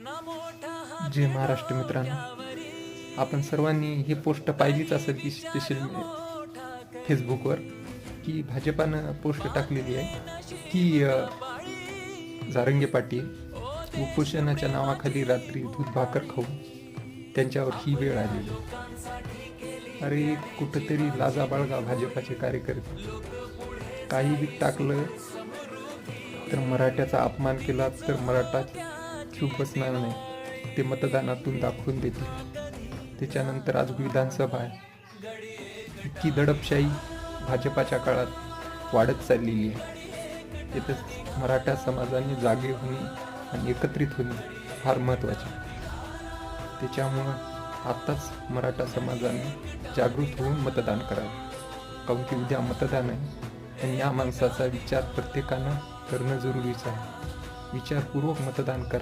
जय महाराष्ट्र मित्रांनो, आपण सर्वांनी हे पोस्ट पाहिलीच असेल की स्पेशल फेसबुकवर की भाजपानं पोस्ट टाकलेली आहे की जारंगे पाटील उपोषणाच्या नावाखाली रात्री दूध भाकर खाऊन त्यांच्यावर ही वेळ आलेली. अरे कुठंतरी लाजा बाळगा भाजपाचे कार्यकर्ते. काही बी टाकलं तर मराठ्याचा अपमान केला तर मराठा चूप बसणार नाही, ते मतदानातून दाखवून देतील. त्याच्यानंतर आज विधानसभा आहे. इतकी दडपशाही भाजपाच्या काळात वाढत चाललेली आहे. तिथं मराठा समाजाने जागे होणे आणि एकत्रित होणे फार महत्त्वाचे. त्याच्यामुळं आत्ताच मराठा समाजाने जागृत होऊन मतदान करावे, काऊन की उद्या मतदान आहे आणि या माणसाचा विचार प्रत्येकानं करणं जरुरीचं आहे. विचारपूर्वक मतदान करा.